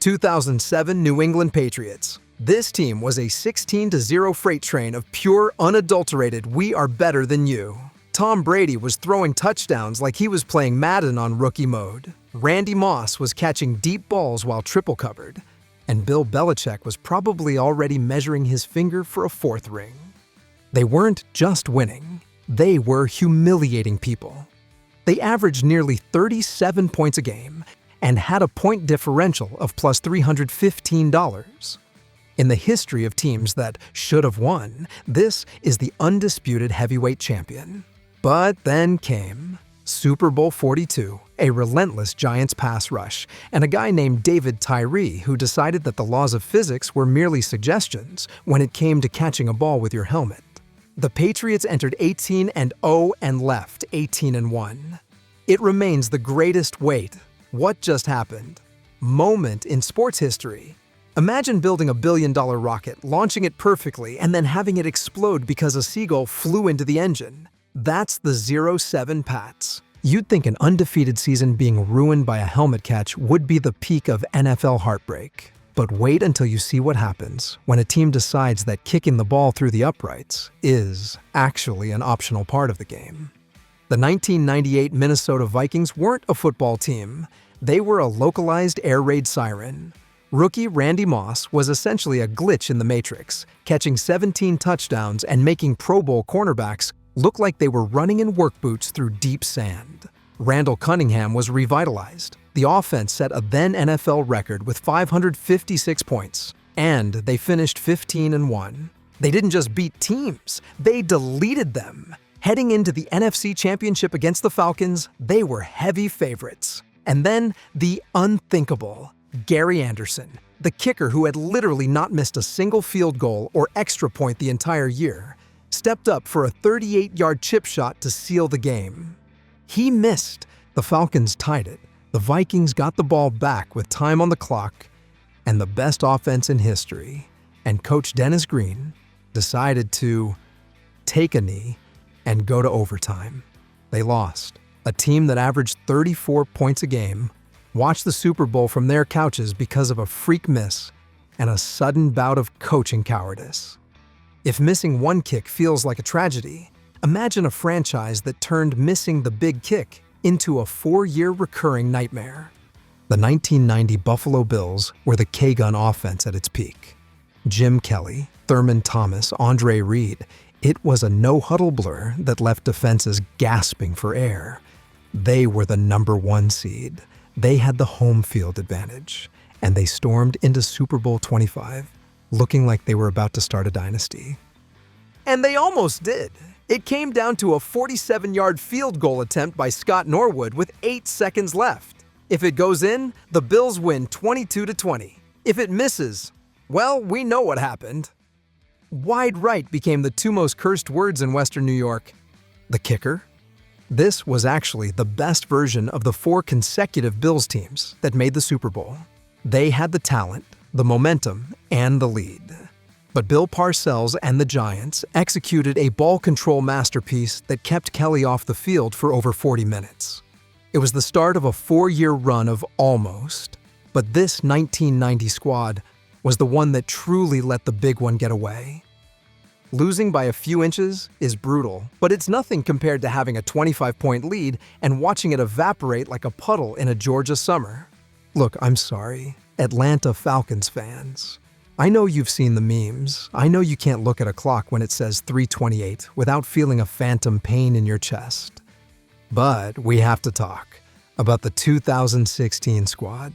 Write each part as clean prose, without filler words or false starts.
2007 New England Patriots. This team was a 16-0 freight train of pure, unadulterated "we are better than you." Tom Brady was throwing touchdowns like he was playing Madden on rookie mode. Randy Moss was catching deep balls while triple covered. And Bill Belichick was probably already measuring his finger for a fourth ring. They weren't just winning, they were humiliating people. They averaged nearly 37 points a game and had a point differential of plus $315. In the history of teams that should have won, this is the undisputed heavyweight champion. But then came Super Bowl 42, a relentless Giants pass rush, and a guy named David Tyree who decided that the laws of physics were merely suggestions when it came to catching a ball with your helmet. The Patriots entered 18-0 and left 18-1. It remains the greatest wait. What just happened? Moment in sports history. Imagine building a billion-dollar rocket, launching it perfectly, and then having it explode because a seagull flew into the engine. That's the 0-7 Pats. You'd think an undefeated season being ruined by a helmet catch would be the peak of NFL heartbreak. But wait until you see what happens when a team decides that kicking the ball through the uprights is actually an optional part of the game. The 1998 Minnesota Vikings weren't a football team. They were a localized air raid siren. Rookie Randy Moss was essentially a glitch in the Matrix, catching 17 touchdowns and making Pro Bowl cornerbacks look like they were running in work boots through deep sand. Randall Cunningham was revitalized. The offense set a then NFL record with 556 points, and they finished 15-1. They didn't just beat teams, they deleted them. Heading into the NFC Championship against the Falcons, they were heavy favorites. And then the unthinkable, Gary Anderson, the kicker who had literally not missed a single field goal or extra point the entire year, stepped up for a 38-yard chip shot to seal the game. He missed. The Falcons tied it. The Vikings got the ball back with time on the clock, and the best offense in history, and Coach Dennis Green decided to take a knee and go to overtime. They lost. A team that averaged 34 points a game watched the Super Bowl from their couches because of a freak miss and a sudden bout of coaching cowardice. If missing one kick feels like a tragedy, imagine a franchise that turned missing the big kick into a 4-year recurring nightmare. The 1990 Buffalo Bills were the K-gun offense at its peak. Jim Kelly, Thurman Thomas, Andre Reed. It was a no-huddle blur that left defenses gasping for air. They were the #1 seed. They had the home field advantage, and they stormed into Super Bowl 25, looking like they were about to start a dynasty. And they almost did. It came down to a 47-yard field goal attempt by Scott Norwood with 8 seconds left. If it goes in, the Bills win 22-20. If it misses, well, we know what happened. Wide right became the 2 most cursed words in Western New York. The kicker? This was actually the best version of the 4 consecutive Bills teams that made the Super Bowl. They had the talent, the momentum, and the lead. But Bill Parcells and the Giants executed a ball control masterpiece that kept Kelly off the field for over 40 minutes. It was the start of a 4-year run of almost, but this 1990 squad was the one that truly let the big one get away. Losing by a few inches is brutal, but it's nothing compared to having a 25-point lead and watching it evaporate like a puddle in a Georgia summer. Look, I'm sorry, Atlanta Falcons fans. I know you've seen the memes. I know you can't look at a clock when it says 3:28 without feeling a phantom pain in your chest. But we have to talk about the 2016 squad.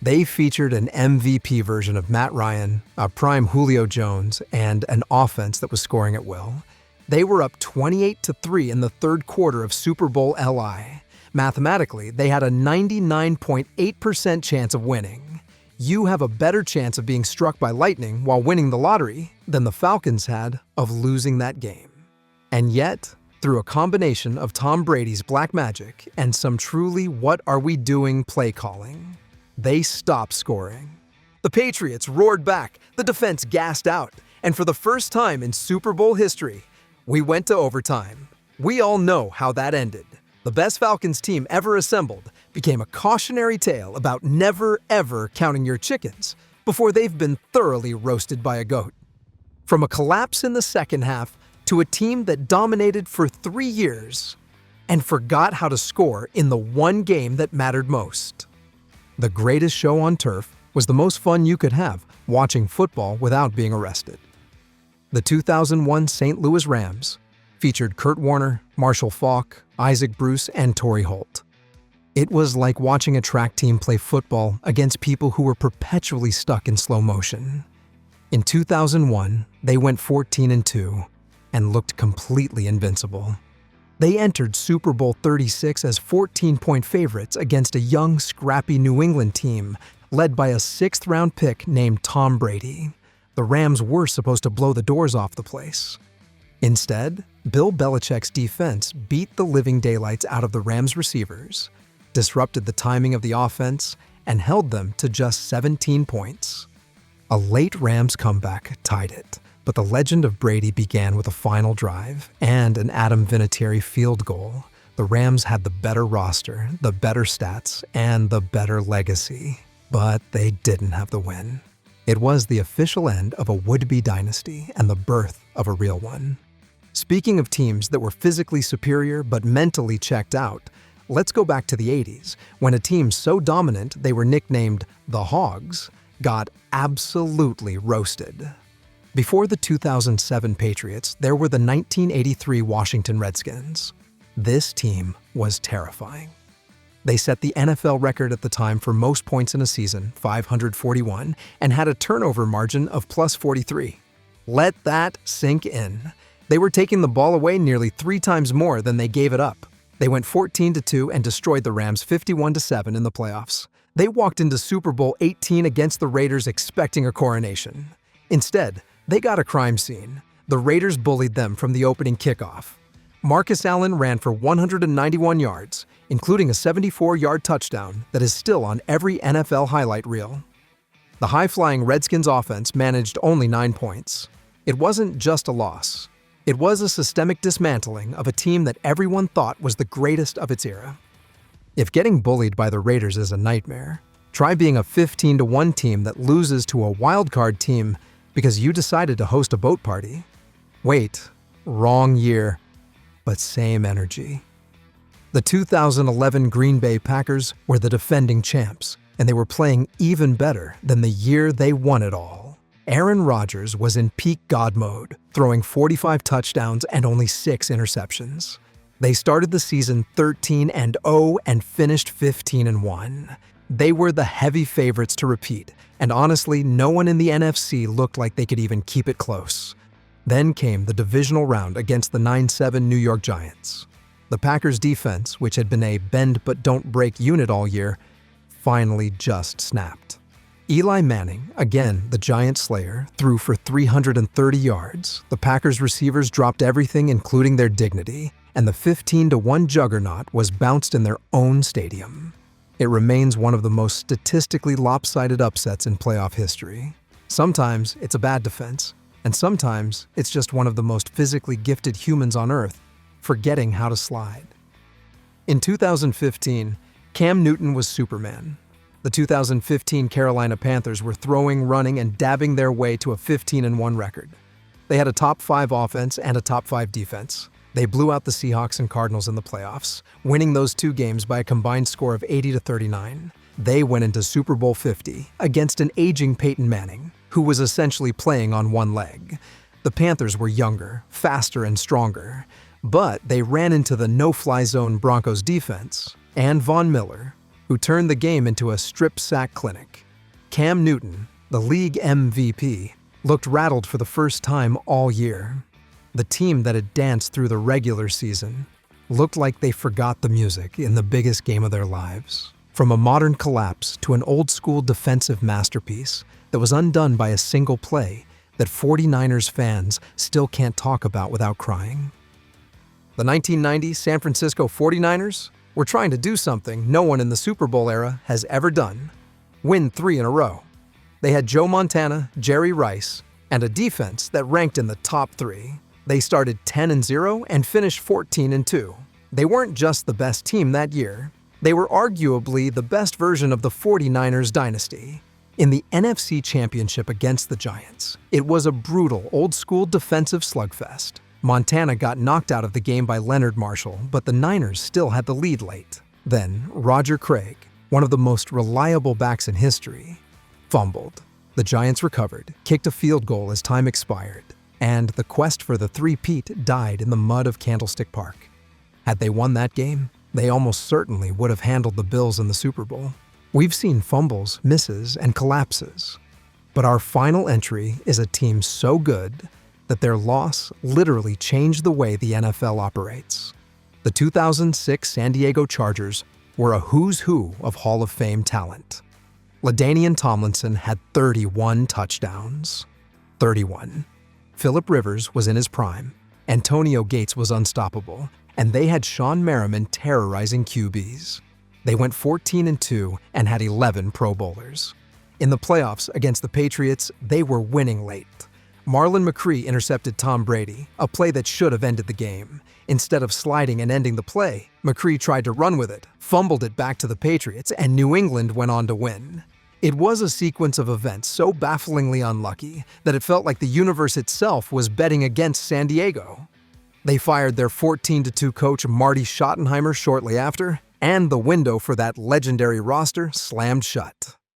They featured an MVP version of Matt Ryan, a prime Julio Jones, and an offense that was scoring at will. They were up 28-3 in the third quarter of Super Bowl LI. Mathematically, they had a 99.8% chance of winning. You have a better chance of being struck by lightning while winning the lottery than the Falcons had of losing that game. And yet, through a combination of Tom Brady's black magic and some truly what are we doing play calling, they stopped scoring. The Patriots roared back, the defense gassed out, and for the first time in Super Bowl history, we went to overtime. We all know how that ended. The best Falcons team ever assembled became a cautionary tale about never ever counting your chickens before they've been thoroughly roasted by a goat. From a collapse in the second half to a team that dominated for 3 years and forgot how to score in the one game that mattered most. The greatest show on turf was the most fun you could have watching football without being arrested. The 2001 St. Louis Rams featured Kurt Warner, Marshall Faulk, Isaac Bruce, and Torrey Holt. It was like watching a track team play football against people who were perpetually stuck in slow motion. In 2001, they went 14-2 and looked completely invincible. They entered Super Bowl 36 as 14-point favorites against a young, scrappy New England team led by a 6th-round pick named Tom Brady. The Rams were supposed to blow the doors off the place. Instead, Bill Belichick's defense beat the living daylights out of the Rams' receivers, disrupted the timing of the offense, and held them to just 17 points. A late Rams comeback tied it, but the legend of Brady began with a final drive and an Adam Vinatieri field goal. The Rams had the better roster, the better stats, and the better legacy, but they didn't have the win. It was the official end of a would-be dynasty and the birth of a real one. Speaking of teams that were physically superior but mentally checked out, let's go back to the 80s, when a team so dominant they were nicknamed the Hogs got absolutely roasted. Before the 2007 Patriots, there were the 1983 Washington Redskins. This team was terrifying. They set the NFL record at the time for most points in a season, 541, and had a turnover margin of plus 43. Let that sink in. They were taking the ball away nearly 3 times more than they gave it up. They went 14-2 and destroyed the Rams 51-7 in the playoffs. They walked into Super Bowl 18 against the Raiders expecting a coronation. Instead, they got a crime scene. The Raiders bullied them from the opening kickoff. Marcus Allen ran for 191 yards, including a 74-yard touchdown that is still on every NFL highlight reel. The high-flying Redskins offense managed only 9 points. It wasn't just a loss. It was a systemic dismantling of a team that everyone thought was the greatest of its era. If getting bullied by the Raiders is a nightmare, try being a 15-1 team that loses to a wildcard team because you decided to host a boat party. Wait, wrong year, but same energy. The 2011 Green Bay Packers were the defending champs, and they were playing even better than the year they won it all. Aaron Rodgers was in peak God mode, throwing 45 touchdowns and only 6 interceptions. They started the season 13-0 and finished 15-1. They were the heavy favorites to repeat, and honestly, no one in the NFC looked like they could even keep it close. Then came the divisional round against the 9-7 New York Giants. The Packers' defense, which had been a bend-but-don't-break unit all year, finally just snapped. Eli Manning, again the Giant Slayer, threw for 330 yards. The Packers' receivers dropped everything, including their dignity, and the 15-1 juggernaut was bounced in their own stadium. It remains one of the most statistically lopsided upsets in playoff history. Sometimes it's a bad defense, and sometimes it's just one of the most physically gifted humans on earth forgetting how to slide. In 2015, Cam Newton was Superman. The 2015 Carolina Panthers were throwing, running, and dabbing their way to a 15-1 record. They had a top 5 offense and a top 5 defense. They blew out the Seahawks and Cardinals in the playoffs, winning those 2 games by a combined score of 80-39. They went into Super Bowl 50 against an aging Peyton Manning, who was essentially playing on one leg. The Panthers were younger, faster, and stronger, but they ran into the no-fly zone Broncos defense and Von Miller, who turned the game into a strip sack clinic. Cam Newton, the league MVP, looked rattled for the first time all year. The team that had danced through the regular season looked like they forgot the music in the biggest game of their lives. From a modern collapse to an old-school defensive masterpiece that was undone by a single play that 49ers fans still can't talk about without crying. The 1990 San Francisco 49ers were trying to do something no one in the Super Bowl era has ever done: win 3 in a row. They had Joe Montana, Jerry Rice, and a defense that ranked in the top 3. They started 10-0 and finished 14-2. They weren't just the best team that year. They were arguably the best version of the 49ers dynasty. In the NFC Championship against the Giants, it was a brutal, old-school defensive slugfest. Montana got knocked out of the game by Leonard Marshall, but the Niners still had the lead late. Then, Roger Craig, one of the most reliable backs in history, fumbled. The Giants recovered, kicked a field goal as time expired, and the quest for the three-peat died in the mud of Candlestick Park. Had they won that game, they almost certainly would have handled the Bills in the Super Bowl. We've seen fumbles, misses, and collapses. But our final entry is a team so good that their loss literally changed the way the NFL operates. The 2006 San Diego Chargers were a who's who of Hall of Fame talent. LaDainian Tomlinson had 31 touchdowns. 31. Phillip Rivers was in his prime. Antonio Gates was unstoppable, and they had Sean Merriman terrorizing QBs. They went 14-2 and had 11 Pro Bowlers. In the playoffs against the Patriots, they were winning late. Marlon McCree intercepted Tom Brady, a play that should have ended the game. Instead of sliding and ending the play, McCree tried to run with it, fumbled it back to the Patriots, and New England went on to win. It was a sequence of events so bafflingly unlucky that it felt like the universe itself was betting against San Diego. They fired their 14-2 coach Marty Schottenheimer shortly after, and the window for that legendary roster slammed shut.